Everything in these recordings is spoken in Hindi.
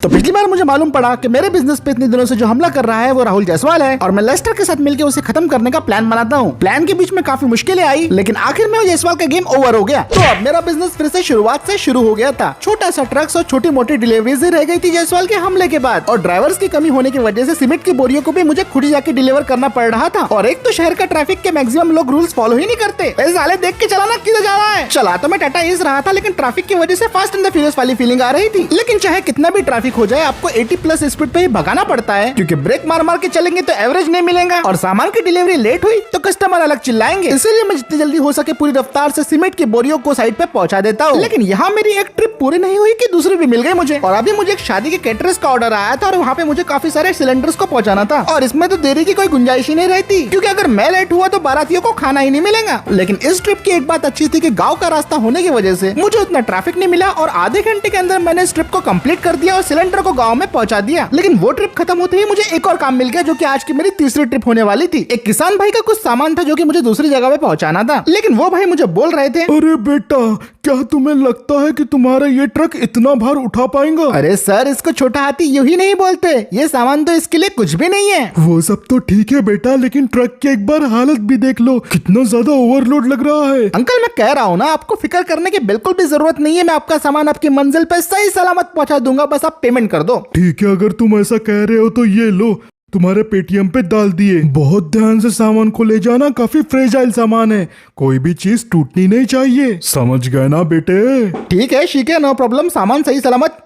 तो पिछली बार मुझे मालूम पड़ा कि मेरे बिजनेस पे इतने दिनों से जो हमला कर रहा है वो राहुल जायसवाल है और मैं लेस्टर के साथ मिलकर उसे खत्म करने का प्लान बनाता हूँ। प्लान के बीच में काफी मुश्किलें आई, लेकिन आखिर में जायसवाल का गेम ओवर हो गया। तो अब मेरा बिजनेस फिर से शुरुआत से शुरू हो गया था। छोटा सा ट्रक्स और छोटी मोटी डिलीवरीज रह गई थी जायसवाल के हमले के बाद, और ड्राइवर्स की कमी होने की वजह से सीमेंट की बोरियों को भी मुझे खुद ही जाके डिलीवर करना पड़ रहा था। और एक तो शहर का ट्रैफिक के मैक्सिमम लोग रूल्स फॉलो ही नहीं करते। साले देख के चलाना किधर जा रहा है। चला तो मैं टाटा एस रहा था, लेकिन ट्रैफिक की वजह से फास्ट एंड द फ्यूरियस वाली फीलिंग आ रही थी। लेकिन चाहे कितना भी ट्रैफिक हो जाए, आपको 80+ स्पीड पे ही भगाना पड़ता है, क्योंकि ब्रेक मार मार के चलेंगे तो एवरेज नहीं मिलेगा, और सामान की डिलीवरी लेट हुई तो कस्टमर अलग चिल्लाएंगे। इसीलिए मैं जितनी जल्दी हो सके पूरी रफ्तार से सीमेंट की बोरियों को साइड पे पहुंचा देता हूँ। लेकिन यहाँ मेरी एक ट्रिप पूरी नहीं हुई कि दूसरी भी मिल गई मुझे। और अभी मुझे एक शादी के कैटरर्स का ऑर्डर आया था और वहाँ पे मुझे काफी सारे सिलेंडर्स को पहुँचाना था, और इसमें तो देरी की कोई गुंजाइश ही नहीं रहती, क्योंकि अगर मैं लेट हुआ तो बारातियों को खाना ही नहीं मिलेगा। लेकिन इस ट्रिप की एक बात अच्छी थी कि गाँव का रास्ता होने की वजह से मुझे उतना ट्रैफिक नहीं मिला, और आधे घंटे के अंदर मैंने इस ट्रिप को कंप्लीट कर दिया और सिलेंडर को गाँव में पहुँचा दिया। लेकिन वो ट्रिप खत्म होते ही मुझे एक और काम मिल गया, जो कि आज की मेरी तीसरी ट्रिप होने वाली थी। एक किसान भाई का कुछ सामान था जो कि मुझे दूसरी जगह पे पहुंचाना था, लेकिन वो भाई मुझे बोल रहे थे, अरे बेटा, क्या तुम्हें लगता है कि तुम्हारा ये ट्रक इतना भार उठा पाएगा? अरे सर, इसको छोटा हाथी यूं ही नहीं बोलते, ये सामान तो इसके लिए कुछ भी नहीं है। वो सब तो ठीक है बेटा, लेकिन ट्रक की एक बार हालत भी देख लो, कितना ज्यादा ओवरलोड लग रहा है। अंकल, मैं कह रहा हूँ ना, आपको फिक्र करने की बिल्कुल भी जरूरत नहीं है। मैं आपका सामान आपकी मंजिल पे सही सलामत पहुँचा दूंगा, बस आप पेमेंट कर दो। ठीक है, अगर तुम ऐसा कह रहे हो तो ये लो, तुम्हारे पेटीएम पे डाल दिए। बहुत ध्यान से सामान को ले जाना, काफी फ्रेजाइल सामान है, कोई भी चीज टूटनी नहीं चाहिए, समझ गए ना बेटे? ठीक है, नो प्रॉब्लम, सामान सही सलामत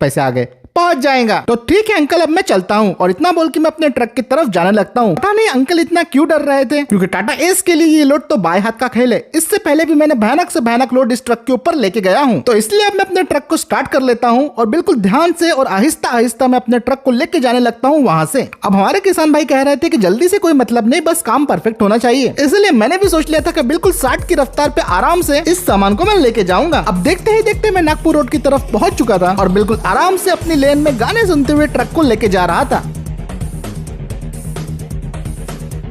पैसे आ गए, पहुंच जाएगा। तो ठीक है अंकल, अब मैं चलता हूँ। और इतना बोल के मैं अपने ट्रक की तरफ जाने लगता हूँ। पता नहीं अंकल इतना क्यों डर रहे थे, क्योंकि टाटा एस के लिए ये लोड तो बाएं हाथ का खेल है। इससे पहले भी मैंने भयानक से भयानक लोड इस ट्रक के ऊपर लेके गया हूँ। तो इसलिए अब मैं अपने ट्रक को स्टार्ट कर लेता हूँ और बिल्कुल ध्यान से और आहिस्ता आहिस्ता मैं अपने ट्रक को लेके जाने लगता हूँ वहां से। अब हमारे किसान भाई कह रहे थे कि जल्दी से कोई मतलब नहीं, बस काम परफेक्ट होना चाहिए। इसलिए मैंने भी सोच लिया था कि बिल्कुल 60 की रफ्तार पे आराम से इस सामान को मैं लेके जाऊंगा। अब देखते ही देखते मैं नागपुर रोड की तरफ पहुंच चुका था और बिल्कुल आराम से अपनी लेन में गाने सुनते हुए ट्रक को लेके जा रहा था।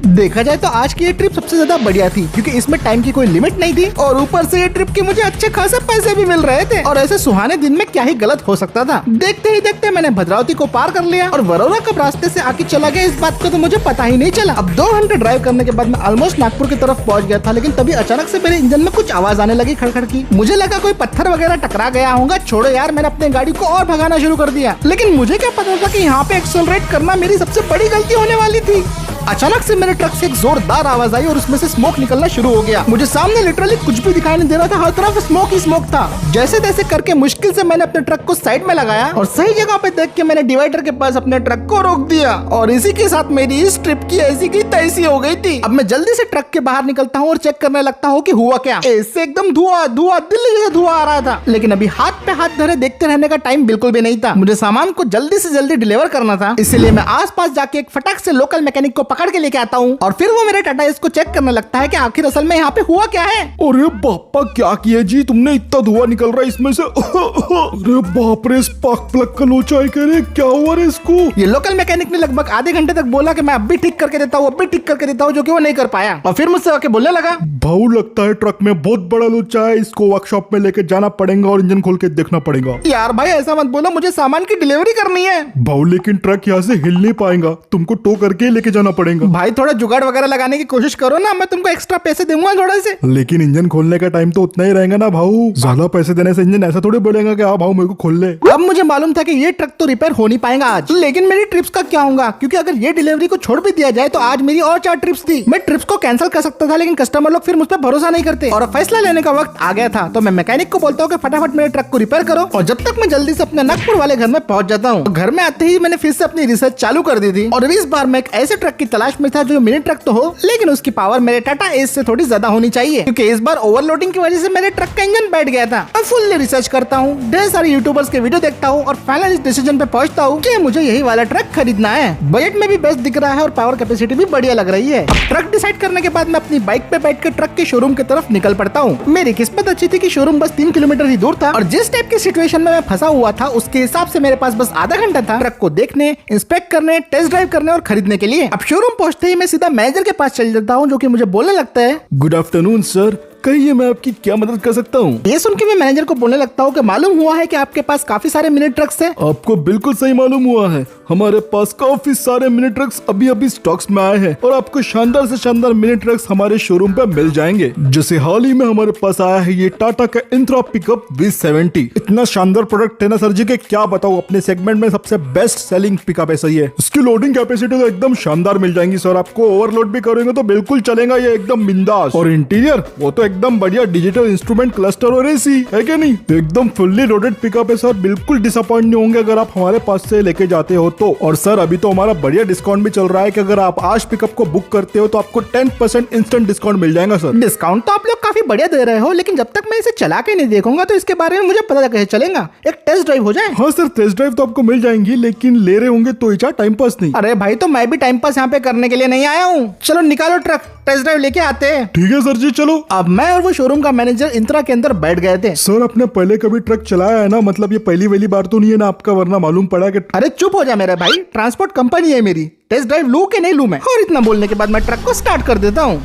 देखा जाए तो आज की ये ट्रिप सबसे ज्यादा बढ़िया थी, क्योंकि इसमें टाइम की कोई लिमिट नहीं थी, और ऊपर से ये ट्रिप के मुझे अच्छे खासे पैसे भी मिल रहे थे। और ऐसे सुहाने दिन में क्या ही गलत हो सकता था। देखते ही देखते मैंने भद्रावती को पार कर लिया और वरोरा कब रास्ते से आके चला गया, इस बात का तो मुझे पता ही नहीं चला। अब 2 घंटे ड्राइव करने के बाद मैं ऑलमोस्ट नागपुर की तरफ पहुंच गया था, लेकिन तभी अचानक से मेरे इंजन में कुछ आवाज आने लगी, खड़खड़ की। मुझे लगा कोई पत्थर वगैरह टकरा गया होगा। छोड़ो यार, मैंने अपने गाड़ी को और भगाना शुरू कर दिया। लेकिन मुझे क्या पता था कि यहाँ पे एक्सेलरेट करना मेरी सबसे बड़ी गलती होने वाली थी। अचानक से मेरे ट्रक से एक जोरदार आवाज आई और उसमें से स्मोक निकलना शुरू हो गया। मुझे सामने लिटरली कुछ भी दिखाई नहीं दे रहा था, हर तरफ स्मोक ही स्मोक था। जैसे तैसे करके मुश्किल से मैंने अपने ट्रक को साइड में लगाया और सही जगह पे देख के मैंने डिवाइडर के पास अपने ट्रक को रोक दिया। और इसी के साथ मेरी इस ट्रिप की ऐसी की तैसी हो गई थी। अब मैं जल्दी से ट्रक के बाहर निकलता हूँ और चेक करने लगता हूँ कि हुआ क्या। इससे एकदम धुआं दिल्ली जैसा धुआं आ रहा था। लेकिन अभी हाथ पे हाथ धरे देखते रहने का टाइम बिल्कुल भी नहीं था। मुझे सामान को जल्दी से जल्दी डिलीवर करना था, इसलिए मैं आस पास जाके एक फटाक से लोकल मैकेनिक को पकड़ के लेके आता हूँ, और फिर वो मेरे टाटा इसको चेक करने लगता है कि आखिर असल में यहाँ पे हुआ क्या है। अरे बापा, क्या किया जी तुमने? इतना धुआं निकल रहा है इसमें से। अरे बाप रे, स्पार्क प्लग का लोचा है, कह रहे क्या हुआ रे इसको? ये लोकल मैकेनिक ने लगभग आधे घंटे तक बोला कि मैं अब भी ठीक करके देता हूँ, जो कि वो नहीं कर पाया। और फिर मुझसे आके बोलने लगा, भाऊ लगता है ट्रक में बहुत बड़ा लोचा है, इसको वर्कशॉप में लेके जाना पड़ेगा और इंजन खोल के देखना पड़ेगा। यार भाई ऐसा मत बोलो, मुझे सामान की डिलीवरी करनी है। भाऊ लेकिन ट्रक यहाँ से हिल नहीं पाएगा, तुमको टो करके लेके जाना पड़ेगा। भाई थोड़ा जुगाड़ वगैरह लगाने की कोशिश करो ना, मैं तुमको एक्स्ट्रा पैसे दूंगा थोड़े से। लेकिन इंजन खोलने का टाइम तो उतना ही रहेगा ना भाऊ, ज्यादा पैसे देने से इंजन ऐसा थोड़ी बोलेगा कि हाँ भाऊ मेरे को खोल ले। अब मुझे मालूम था कि ये ट्रक तो रिपेयर हो नहीं पाएगा आज, लेकिन मेरी ट्रिप्स का क्या होगा, क्योंकि अगर ये डिलीवरी को छोड़ भी दिया जाए तो आज मेरी और 4 ट्रिप्स थी। मैं ट्रिप्स को कैंसिल कर सकता था, लेकिन कस्टमर लोग फिर मुझ पर भरोसा नहीं करते और फैसला लेने का वक्त आ गया था। तो मैं मैकेनिक को बोलता हूँ कि फटाफट मेरे ट्रक को रिपेयर करो, और जब तक मैं जल्दी से अपने नागपुर वाले घर में पहुंच जाता हूँ। घर में आते ही मैंने फिर से अपनी रिसर्च चालू कर दी थी, और इस बार मैं एक ऐसे ट्रक की तलाश में था जो मिनी ट्रक तो हो, लेकिन उसकी पावर मेरे टाटा एस से थोड़ी ज्यादा होनी चाहिए, क्योंकि इस बार ओवरलोडिंग की वजह से मेरे ट्रक का इंजन बैठ गया था। मैं फुल्ली रिसर्च करता हूँ, ढेर सारे यूट्यूबर्स के वीडियो देखता हूँ और फाइनल इस डिसीजन पे पहुंचता हूँ कि मुझे यही वाला ट्रक खरीदना है। बजट में भी बेस्ट दिख रहा है और पावर कैपेसिटी भी बढ़िया लग रही है। ट्रक डिसाइड करने के बाद मैं अपनी बाइक पे बैठ कर ट्रक के शोरूम की तरफ निकल पड़ता हूँ। मेरी किस्मत अच्छी थी कि शोरूम बस 3 किलोमीटर ही दूर था, और जिस टाइप की सिचुएशन में मैं फंसा हुआ था उसके हिसाब से मेरे पास बस आधा घंटा था ट्रक को देखने, इंस्पेक्ट करने, टेस्ट ड्राइव करने और खरीदने के लिए। अब शोरूम पहुंचते ही मैं सीधा मैनेजर के पास चल जाता हूँ, जो कि मुझे बोलने लगता है, गुड आफ्टरनून सर, कहिए मैं आपकी क्या मदद कर सकता हूँ? ये सुन के मैं मैनेजर को बोलने लगता हूँ कि मालूम हुआ है कि आपके पास काफी सारे मिनी ट्रक्स हैं। आपको बिल्कुल सही मालूम हुआ है, हमारे पास काफी सारे मिनी ट्रक्स अभी अभी स्टॉक्स में आए हैं और आपको शानदार से शानदार मिनी ट्रक्स हमारे शोरूम पे मिल जाएंगे। जैसे हाल ही में हमारे पास आया है ये टाटा का इंत्रा पिकअप V70। इतना शानदार प्रोडक्ट है ना सर जी के क्या बताऊं, अपने सेगमेंट में सबसे बेस्ट सेलिंग पिकअप है। सही है, इसकी लोडिंग कैपेसिटी तो एकदम शानदार मिल जाएंगी सर, आपको ओवरलोड भी करेंगे तो बिल्कुल चलेगा ये एकदम बिंदास। और इंटीरियर वो तो एकदम बढ़िया डिजिटल इंस्ट्रूमेंट क्लस्टर और एसी है क्या नहीं, एकदम फुल्ली लोडेड पिकअप है सर, बिल्कुल डिसअपॉइंट नहीं होंगे अगर आप हमारे पास से लेके जाते हो तो। और सर अभी तो हमारा बढ़िया डिस्काउंट भी चल रहा है कि अगर आप आज पिकअप को बुक करते हो तो आपको 10% इंस्टेंट डिस्काउंट मिल जाएगा सर। डिस्काउंट तो आप लोग काफी बढ़िया दे रहे हो, लेकिन जब तक मैं इसे चला के नहीं देखूंगा तो इसके बारे में मुझे पता कैसे चलेगा। एक टेस्ट ड्राइव हो जाए। हाँ सर, टेस्ट ड्राइव तो आपको मिल जाएंगी, लेकिन ले रहे होंगे तो ही टाइम पास नहीं। अरे भाई, तो मैं भी टाइम पास यहाँ पे करने के लिए नहीं आया हूँ। चलो निकालो ट्रक, टेस्ट ड्राइव लेके आते हैं। ठीक है सर जी, चलो। अब मैं और वो शोरूम का मैनेजर इंत्रा के अंदर बैठ गए थे। सर आपने पहले कभी ट्रक चलाया है ना, मतलब ये पहली बार तो नहीं है ना आपका, वरना मालूम पड़ा कि अरे चुप हो जा मेरा भाई, ट्रांसपोर्ट कंपनी है मेरी, टेस्ट ड्राइव लूं कि नहीं लूं मैं। और इतना बोलने के बाद मैं ट्रक को स्टार्ट कर देता हूँ।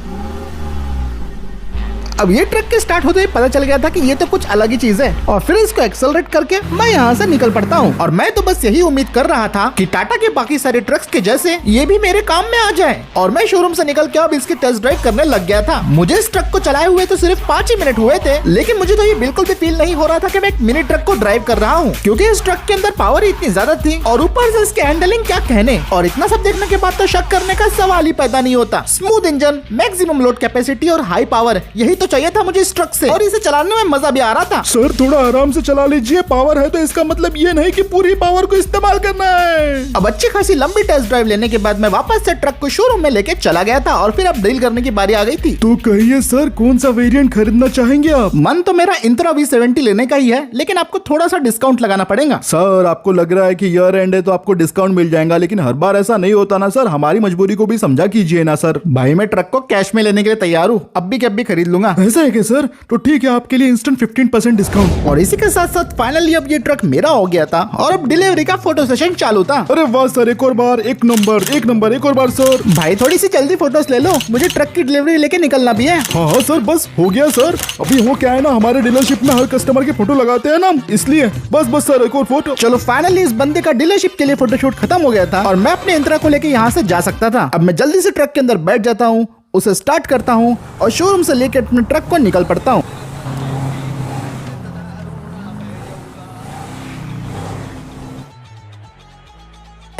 अब ये ट्रक के स्टार्ट होते ही पता चल गया था कि ये तो कुछ अलग ही चीज है, और फिर इसको एक्सेलरेट करके मैं यहाँ से निकल पड़ता हूँ। और मैं तो बस यही उम्मीद कर रहा था कि टाटा के बाकी सारे ट्रक्स के जैसे ये भी मेरे काम में आ जाए। और मैं शोरूम से निकल के अब इसकी टेस्ट ड्राइव करने लग गया था। मुझे इस ट्रक को चलाए हुए तो सिर्फ 5 ही मिनट हुए थे, लेकिन मुझे तो ये बिल्कुल भी फील नहीं हो रहा था कि मैं एक मिनी ट्रक को ड्राइव कर रहा हूँ, क्योंकि इस ट्रक के अंदर पावर ही इतनी ज्यादा थी और ऊपर से इसके हैंडलिंग क्या कहने। और इतना सब देखने के बाद तो शक करने का सवाल ही पैदा नहीं होता। Smooth engine, maximum load capacity और हाई पावर, यही तो चाहिए था मुझे इस ट्रक से, और इसे चलाने में मजा भी आ रहा था। सर थोड़ा आराम से चला लीजिए, पावर है तो इसका मतलब ये नहीं कि पूरी पावर को इस्तेमाल करना है। अब अच्छी खासी लंबी टेस्ट ड्राइव लेने के बाद मैं वापस से ट्रक को शोरूम में लेके चला गया था, और फिर अब डील करने की बारी आ गई थी। तो कहिए सर, कौन सा वेरिएंट खरीदना चाहेंगे आप? मन तो मेरा इंत्रा V70 लेने का ही है, लेकिन आपको थोड़ा सा डिस्काउंट लगाना पड़ेगा। सर आपको लग रहा है कि ईयर एंड है तो आपको डिस्काउंट मिल जाएगा, लेकिन हर बार ऐसा नहीं होता ना सर, हमारी मजबूरी को भी समझा कीजिए ना सर। भाई मैं ट्रक को कैश में लेने के लिए तैयार हूँ, अब भी कैब भी खरीद लूंगा। ऐसा है क्या सर? तो ठीक है, आपके लिए इंस्टेंट 15% डिस्काउंट। और इसी के साथ साथ फाइनली अब ये ट्रक मेरा हो गया था, और अब डिलीवरी का फोटो सेशन चालू था। अरे वाह सर, एक और बार, एक नंबर, एक और बार सर। भाई थोड़ी सी जल्दी फोटोज ले लो, मुझे ट्रक की डिलीवरी लेके निकलना भी है। हाँ सर, बस हो गया सर। अभी वो क्या है ना, हमारे डीलरशिप में हर कस्टमर के फोटो लगाते हैं ना, इसलिए बस सर एक और फोटो। चलो फाइनली इस बंदे का डीलरशिप के लिए फोटोशूट खत्म हो गया था, और मैं अपने इंत्रा को लेके यहाँ से जा सकता था। अब मैं जल्दी से ट्रक के अंदर बैठ जाता हूँ, उसे स्टार्ट करता हूँ और शोरूम से लेकर अपने ट्रक को निकल पड़ता हूँ।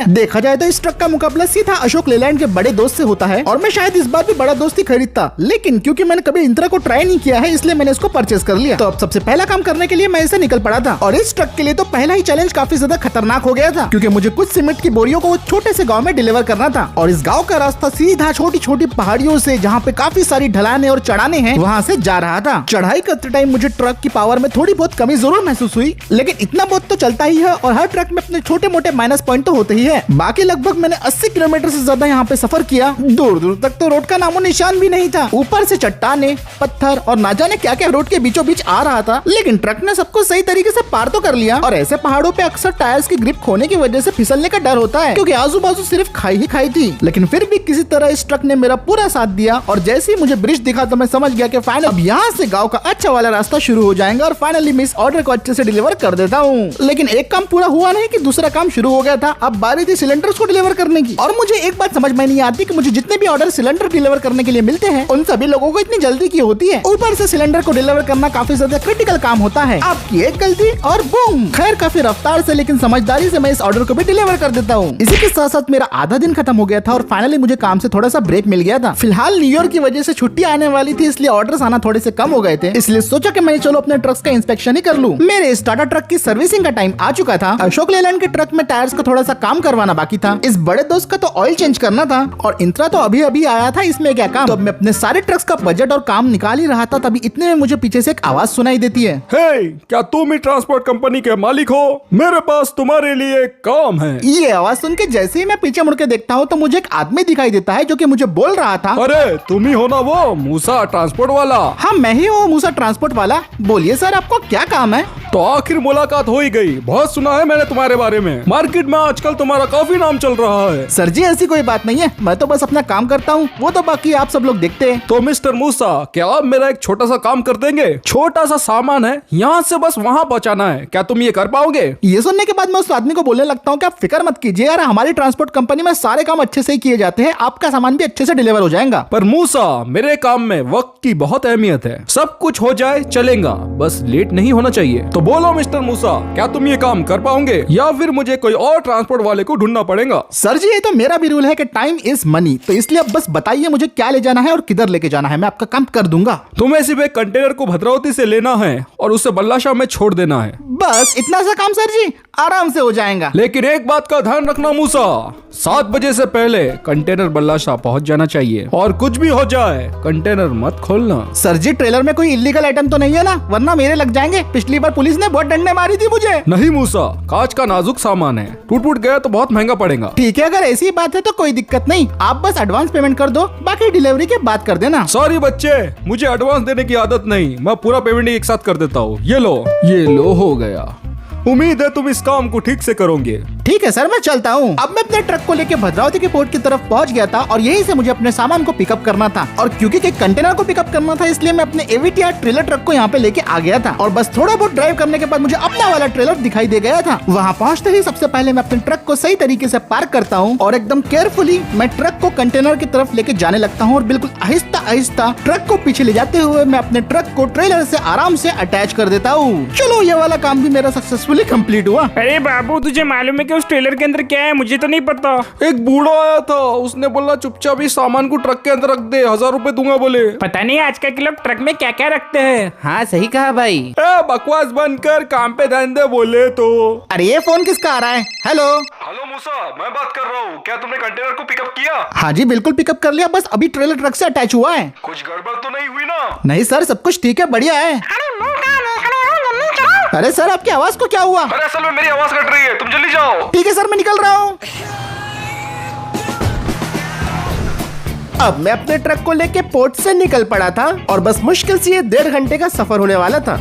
देखा जाए तो इस ट्रक का मुकाबला सीधा अशोक लेलैंड के बड़े दोस्त से होता है, और मैं शायद इस बार भी बड़ा दोस्त ही खरीदता, लेकिन क्योंकि मैंने कभी इंत्रा को ट्राई नहीं किया है इसलिए मैंने इसको परचेस कर लिया। तो अब सबसे पहला काम करने के लिए मैं इसे निकल पड़ा था, और इस ट्रक के लिए तो पहला ही चैलेंज काफी ज्यादा खतरनाक हो गया था, क्योंकि मुझे कुछ सीमेंट की बोरियों को छोटे से गाँव में डिलीवर करना था। और इस गाँव का रास्ता सीधा छोटी छोटी पहाड़ियों से, जहाँ पे काफी सारी ढलाने और चढ़ाने हैं, वहाँ से जा रहा था। चढ़ाई करते टाइम मुझे ट्रक की पावर में थोड़ी बहुत कमी जरूर महसूस हुई, लेकिन इतना बहुत तो चलता ही है, और हर ट्रक में अपने छोटे मोटे माइनस पॉइंट तो होते ही है। बाकी लगभग मैंने 80 किलोमीटर से ज्यादा यहाँ पे सफर किया। दूर दूर तक तो रोड का नामो निशान भी नहीं था, ऊपर से चट्टाने, पत्थर और ना जाने क्या क्या रोड के बीचों बीच आ रहा था, लेकिन ट्रक ने सबको सही तरीके से पार तो कर लिया। और ऐसे पहाड़ों पे अक्सर टायर्स की ग्रिप खोने की वजह से फिसलने का डर होता है, क्योंकि आजू बाजू सिर्फ खाई ही खाई थी, लेकिन फिर भी किसी तरह इस ट्रक ने मेरा पूरा साथ दिया। और जैसे ही मुझे ब्रिज दिखा तो मैं समझ गया कि फाइनल अब यहाँ से गाँव का अच्छा वाला रास्ता शुरू हो जाएगा, और फाइनली मैं इस ऑर्डर को अच्छे से डिलीवर कर देता हूँ। लेकिन एक काम पूरा हुआ नहीं कि दूसरा काम शुरू हो गया था। अब बारी थी सिलेंडर्स को डिलीवर करने की, और मुझे एक बात समझ में नहीं आती कि मुझे जितने भी ऑर्डर सिलेंडर डिलीवर करने के लिए मिलते हैं, उन सभी लोगों को इतनी जल्दी की होती है। ऊपर से सिलेंडर को डिलीवर करना काफी ज्यादा क्रिटिकल काम होता है, आपकी एक गलती और बूम। खैर काफी रफ्तार से लेकिन समझदारी से मैं इस ऑर्डर को भी डिलीवर कर देता हूँ। इसी के साथ साथ मेरा आधा दिन खत्म हो गया था, और फाइनली मुझे काम से थोड़ा सा ब्रेक मिल गया था। फिलहाल न्यू ईयर की वजह से छुट्टी आने वाली थी, इसलिए ऑर्डर्स आना थोड़े से कम हो गए थे, इसलिए सोचा कि मैं चलो अपने ट्रक्स का इंस्पेक्शन ही कर लूं। मेरे इस टाटा ट्रक की सर्विसिंग का टाइम आ चुका था। अशोक लेलैंड के ट्रक में टायर्स का थोड़ा सा काम करवाना बाकी था, इस बड़े दोस्त का तो ऑयल चेंज करना था, और इंत्रा तो अभी अभी आया था, इसमें क्या काम। तो अब मैं अपने सारे ट्रक्स का बजट और काम निकाल ही रहा था, तभी इतने में मुझे पीछे से एक आवाज सुनाई देती है। हे, क्या तुम ही ट्रांसपोर्ट कंपनी के मालिक हो? मेरे पास तुम्हारे लिए काम है। ये आवाज सुन के जैसे ही मैं पीछे मुड़ के देखता हूँ तो मुझे एक आदमी दिखाई देता है, जो कि मुझे बोल रहा था, अरे तुम ही हो ना वो मूसा ट्रांसपोर्ट वाला? हाँ मैं ही हूँ मूसा ट्रांसपोर्ट वाला। बोलिए सर, आपको क्या काम है? तो आखिर मुलाकात हो ही गई। बहुत सुना है मैंने तुम्हारे बारे में, मार्केट में आजकल तुम्हारा काफी नाम चल रहा है। सर जी ऐसी कोई बात नहीं है, मैं तो बस अपना काम करता हूँ, वो तो बाकी आप सब लोग देखते हैं। तो मिस्टर मूसा, क्या आप मेरा एक छोटा सा काम कर देंगे? छोटा सा सामान है, यहाँ से बस वहाँ पहुँचाना है, क्या तुम ये कर पाओगे? ये सुनने के बाद मैं उस आदमी को बोलने लगता हूँ कि आप फिक्र मत कीजिए यार, हमारी ट्रांसपोर्ट कंपनी में सारे काम अच्छे से ही किए जाते हैं, आपका सामान भी अच्छे से डिलीवर हो जाएगा। पर मूसा, मेरे काम में वक्त की बहुत अहमियत है, सब कुछ हो जाए चलेगा, बस लेट नहीं होना चाहिए। तो बोलो मिस्टर मूसा, क्या तुम ये काम कर पाओगे या फिर मुझे कोई और ट्रांसपोर्ट वाले को ढूंढना पड़ेगा? सर जी ये तो मेरा भी रूल है कि टाइम इज मनी, तो इसलिए अब बस बताइए मुझे क्या ले जाना है और किधर लेके जाना है, मैं आपका काम कर दूंगा। तुम्हें सिर्फ एक कंटेनर को भद्रावती से लेना है और उसे बल्लाशाह में छोड़ देना है। बस इतना सा काम सर जी, आराम से हो जाएगा। लेकिन एक बात का ध्यान रखना मूसा, 7 बजे से पहले कंटेनर बल्लाशाह पहुंच जाना चाहिए और कुछ भी हो जाए कंटेनर मत खोलना। सर जी ट्रेलर में कोई इलीगल आइटम तो नहीं है ना, वरना मेरे लग जाएंगे। पिछली बार पुलिस ने बहुत डंडे मारी थी मुझे। नहीं मूसा, कांच का नाजुक सामान है, टूट गया तो बहुत महंगा पड़ेगा। ठीक है, अगर ऐसी बात है तो कोई दिक्कत नहीं, आप बस एडवांस पेमेंट कर दो, बाकी डिलीवरी के बाद कर देना। सॉरी बच्चे, मुझे एडवांस देने की आदत नहीं, मैं पूरा पेमेंट एक साथ कर देता हूँ। ये लो हो गया। उम्मीद है तुम इस काम को ठीक से करोगे। ठीक है सर, मैं चलता हूँ। अब मैं अपने ट्रक को लेके भद्रावती के पोर्ट की तरफ पहुँच गया था और यहीं से मुझे अपने सामान को पिकअप करना था, और क्योंकि एक कंटेनर को पिकअप करना था इसलिए मैं अपने एवीटीआर ट्रेलर ट्रक को यहाँ पे लेके आ गया था। और बस थोड़ा बहुत ड्राइव करने के बाद मुझे अपना वाला ट्रेलर दिखाई दे गया था। वहाँ पहुँचते ही सबसे पहले मैं अपने ट्रक को सही तरीके से पार्क करता हूँ और एकदम केयरफुली मैं ट्रक को कंटेनर की तरफ लेके जाने लगता हूँ और बिल्कुल आहिस्ता आहिस्ता ट्रक को पीछे ले जाते हुए मैं अपने ट्रक को ट्रेलर से आराम से अटैच कर देता हूँ। चलो ये वाला काम भी मेरा सक्सेसफुली कंप्लीट हुआ। अरे बाबू, तुझे मालूम है कि उस ट्रेलर के अंदर क्या है? मुझे तो नहीं पता। एक बूढ़ा आया था, उसने बोला चुपचाप इस सामान को ट्रक के अंदर रख दे, 1000 रुपए दूंगा बोले। पता नहीं आजकल के लोग ट्रक में क्या क्या रखते हैं। हाँ सही कहा भाई। बकवास बंद कर, काम पे ध्यान दे बोले तो। अरे ये फोन किसका आ रहा है? हेलो मूसा, मैं बात कर रहा हूँ, क्या तुमने कंटेनर को पिकअप किया? हाँ जी बिल्कुल पिकअप कर लिया, बस अभी ट्रेलर ट्रक से अटैच हुआ है। कुछ गड़बड़ तो नहीं हुई ना? नहीं सर, सब कुछ ठीक है, बढ़िया है। अरे सर आपकी आवाज को क्या हुआ? अरे असल में मेरी आवाज कट रही है, तुम जल्दी जाओ। ठीक है सर, मैं निकल रहा हूँ। अब मैं अपने ट्रक को लेके पोर्ट से निकल पड़ा था और बस मुश्किल से ये 1.5 घंटे का सफर होने वाला था।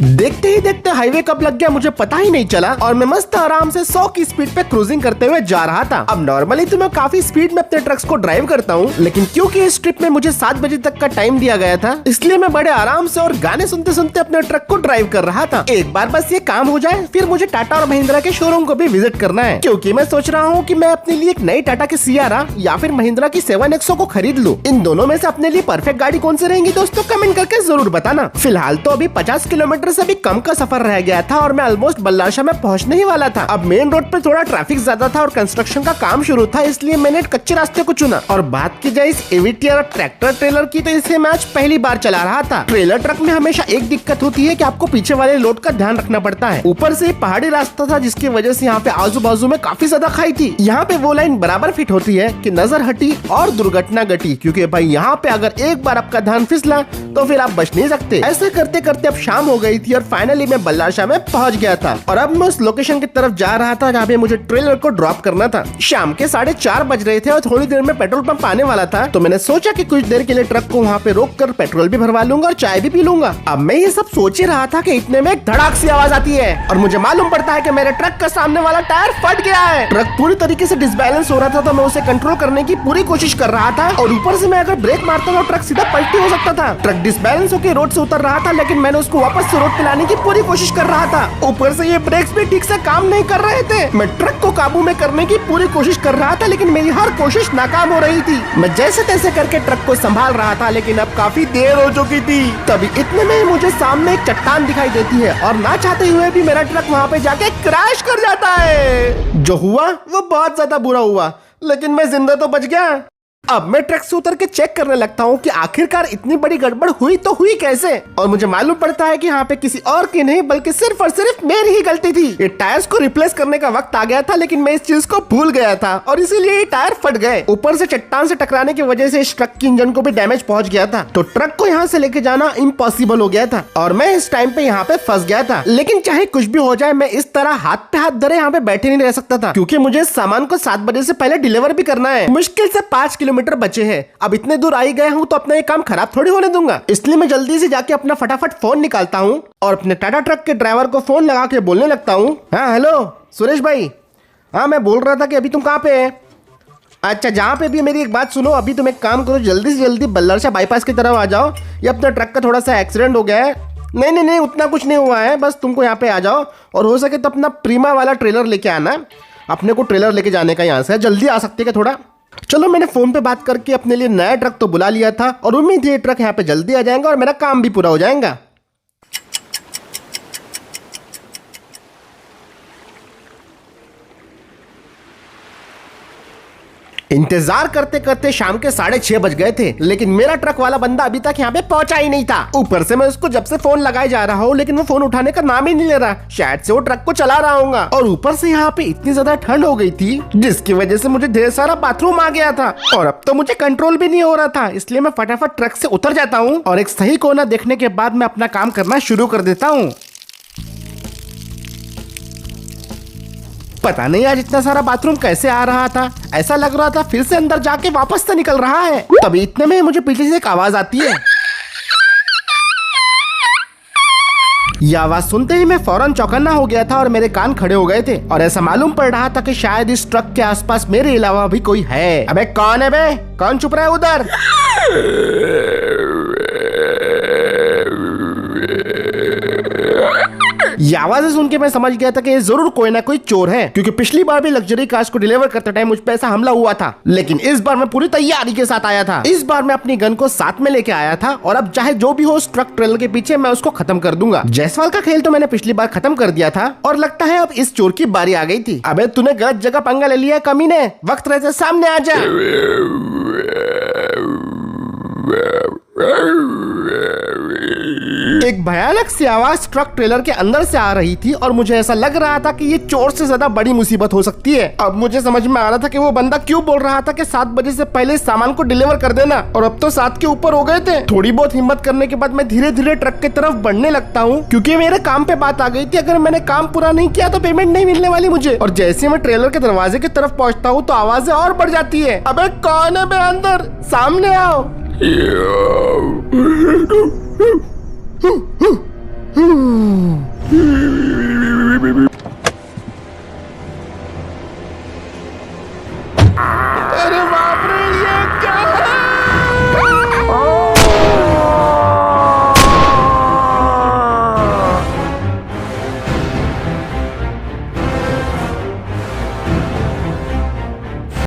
देखते ही देखते हाईवे कब लग गया मुझे पता ही नहीं चला और मैं मस्त आराम से 100 की स्पीड पे क्रूजिंग करते हुए जा रहा था। अब नॉर्मली तो मैं काफी स्पीड में अपने ट्रक्स को ड्राइव करता हूँ, लेकिन क्योंकि इस ट्रिप में मुझे 7 बजे तक का टाइम दिया गया था इसलिए मैं बड़े आराम से और गाने सुनते सुनते अपने ट्रक को ड्राइव कर रहा था। एक बार बस ये काम हो जाए फिर मुझे टाटा और महिंद्रा के शोरूम को भी विजिट करना है, क्योंकि मैं सोच रहा हूँ कि मैं अपने लिए एक नई टाटा की सियारा या फिर महिंद्रा की 7XO को खरीद लूँ। इन दोनों में से अपने लिए परफेक्ट गाड़ी कौन सी रहेंगी दोस्तों, कमेंट करके जरूर बताना। फिलहाल तो अभी 50 किलोमीटर से भी कम का सफर रह गया था और मैं ऑलमोस्ट बल्लाशाह में पहुंचने ही वाला था। अब मेन रोड पे थोड़ा ट्रैफिक ज्यादा था और कंस्ट्रक्शन का काम शुरू था, इसलिए मैंने कच्चे रास्ते को चुना। और बात की जाए इस एवीटीआर ट्रैक्टर ट्रेलर की, तो इसे मैं आज पहली बार चला रहा था। ट्रेलर ट्रक में हमेशा एक दिक्कत होती है कि आपको पीछे वाले लोड का ध्यान रखना पड़ता है। ऊपर से पहाड़ी रास्ता था जिसकी वजह से यहाँ पे आजू बाजू में काफी ज्यादा खाई थी। यहाँ पे वो लाइन बराबर फिट होती है कि नजर हटी और दुर्घटना घटी, क्योंकि भाई यहाँ पे अगर एक बार आपका ध्यान फिसला तो फिर आप बच नहीं सकते। ऐसे करते करते अब शाम हो गई थी और फाइनली मैं बल्लाशाह में पहुंच गया था और अब मैं उस लोकेशन की तरफ जा रहा था जहाँ पे मुझे ट्रेलर को ड्रॉप करना था। शाम के 4:30 बज रहे थे और थोड़ी देर में पेट्रोल पंप आने वाला था, तो मैंने सोचा कि कुछ देर के लिए ट्रक को वहाँ पे रोक कर पेट्रोल भी भरवा लूंगा और चाय भी पी लूंगा। अब मैं ये सब सोच ही रहा था कि इतने में एक धड़ाक सी आवाज आती है और मुझे मालूम पड़ता है कि मेरे ट्रक का सामने वाला टायर फट गया है। ट्रक पूरी तरीके से डिसबैलेंस हो रहा था, तो मैं उसे कंट्रोल करने की पूरी कोशिश कर रहा था और ऊपर से मैं अगर ब्रेक मारता तो ट्रक सीधा पलटी हो सकता था। ट्रक डिसबैलेंस होकर रोड से उतर रहा था, लेकिन मैंने उसको वापस से रोड पे लाने की पूरी कोशिश कर रहा था। ऊपर से ये ब्रेक्स भी ठीक से काम नहीं कर रहे थे। मैं ट्रक को काबू में करने की पूरी कोशिश कर रहा था, लेकिन मेरी हर कोशिश नाकाम हो रही थी। मैं जैसे तैसे करके ट्रक को संभाल रहा था, लेकिन अब काफी देर हो चुकी थी। तभी इतने में ही मुझे सामने एक चट्टान दिखाई देती है और ना चाहते हुए भी मेरा ट्रक वहाँ पे जाके क्रैश कर जाता है। जो हुआ वो बहुत ज्यादा बुरा हुआ, लेकिन मैं जिंदा तो बच गया। अब मैं ट्रक से उतर के चेक करने लगता हूँ कि आखिरकार इतनी बड़ी गड़बड़ हुई तो हुई कैसे, और मुझे मालूम पड़ता है कि यहाँ पे किसी और की नहीं बल्कि सिर्फ और सिर्फ मेरी ही गलती थी। ये टायर्स को रिप्लेस करने का वक्त आ गया था, लेकिन मैं इस चीज को भूल गया था और इसीलिए ये टायर फट गए। ऊपर से चट्टान से टकराने की वजह से इस ट्रक की इंजन को भी डैमेज पहुंच गया था, तो ट्रक को यहाँ से लेके जाना इम्पॉसिबल हो गया था और मैं इस टाइम पे यहाँ पे फंस गया था। लेकिन चाहे कुछ भी हो जाए, मैं इस तरह हाथ पे हाथ धरे यहाँ पे बैठे नहीं रह सकता था, क्योंकि मुझे सामान को 7 बजे से पहले डिलीवर भी करना है। मुश्किल से 5 किलोमीटर किलोमीटर बचे हैं। अब इतने दूर आई गया हूँ तो अपना ये काम खराब थोड़ी होने दूंगा, इसलिए मैं जल्दी से जाके अपना फटाफट फोन निकालता हूँ और अपने टाटा ट्रक के ड्राइवर को फोन लगा के बोलने लगता हूँ। हाँ हेलो सुरेश भाई, हाँ मैं बोल रहा था कि अभी तुम कहाँ पे है? अच्छा जहाँ पे भी, मेरी एक बात सुनो, अभी तुम एक काम करो, जल्दी से जल्दी बल्लरशाह बाईपास की तरफ आ जाओ। ये अपना ट्रक का थोड़ा सा एक्सीडेंट हो गया है। नहीं उतना कुछ नहीं हुआ है, बस तुमको यहाँ पे आ जाओ और हो सके तो अपना प्रीमा वाला ट्रेलर लेके आना। अपने को ट्रेलर लेके जाने का यहाँ से, जल्दी आ सकते क्या थोड़ा? चलो मैंने फोन पे बात करके अपने लिए नया ट्रक तो बुला लिया था और उम्मीद है ये ट्रक यहाँ पे जल्दी आ जाएगा और मेरा काम भी पूरा हो जाएगा। इंतजार करते करते शाम के 6:30 बज गए थे, लेकिन मेरा ट्रक वाला बंदा अभी तक यहाँ पे पहुंचा ही नहीं था। ऊपर से मैं उसको जब से फोन लगाए जा रहा हूँ लेकिन वो फोन उठाने का नाम ही नहीं ले रहा। शायद से वो ट्रक को चला रहा होगा और ऊपर से यहाँ पे इतनी ज्यादा ठंड हो गई थी जिसकी वजह से मुझे ढेर सारा बाथरूम आ गया था और अब तो मुझे कंट्रोल भी नहीं हो रहा था। इसलिए मैं फटाफट ट्रक से उतर जाता हूँ और एक सही कोना देखने के बाद मैं अपना काम करना शुरू कर देता हूँ। पता नहीं आज इतना सारा बाथरूम कैसे आ रहा था, ऐसा लग रहा था फिर से अंदर जाके वापस से निकल रहा है। तभी इतने में मुझे पीछे से एक आवाज आती है। यह आवाज सुनते ही मैं फौरन चौकन्ना हो गया था और मेरे कान खड़े हो गए थे और ऐसा मालूम पड़ रहा था कि शायद इस ट्रक के आसपास मेरे अलावा भी कोई है। अबे कौन है बे? कौन छुप रहा है उधर? ये आवाज़ें सुन के मैं समझ गया था कि ये जरूर कोई ना कोई चोर है, क्योंकि पिछली बार भी लग्जरी कार्स को डिलीवर करते टाइम मुझ पे ऐसा हमला हुआ था। लेकिन इस बार मैं पूरी तैयारी के साथ आया था। इस बार मैं अपनी गन को साथ में लेके आया था और अब चाहे जो भी हो उस ट्रक ट्रेलर के पीछे मैं उसको खत्म कर दूंगा। जायसवाल का खेल तो मैंने पिछली बार खत्म कर दिया था और लगता है अब इस चोर की बारी आ गई थी। अबे तूने गलत जगह पंगा ले लिया कमीने, वक्त रहते सामने आ जा। एक भयानक सी आवाज ट्रक ट्रेलर के अंदर से आ रही थी और मुझे ऐसा लग रहा था कि ये चोर से ज्यादा बड़ी मुसीबत हो सकती है। अब मुझे समझ में आ रहा था कि वो बंदा क्यों बोल रहा था कि 7 बजे से पहले सामान को डिलीवर कर देना, और अब तो 7 के ऊपर हो गए थे। थोड़ी बहुत हिम्मत करने के बाद मैं धीरे धीरे ट्रक की तरफ बढ़ने लगता हूँ, क्योंकि मेरे काम पे बात आ गई थी। अगर मैंने काम पूरा नहीं किया तो पेमेंट नहीं मिलने वाली मुझे। और जैसे मैं ट्रेलर के दरवाजे की तरफ पहुँचता हूँ तो आवाजें और बढ़ जाती है। अबे कौन है बे अंदर? सामने आओ।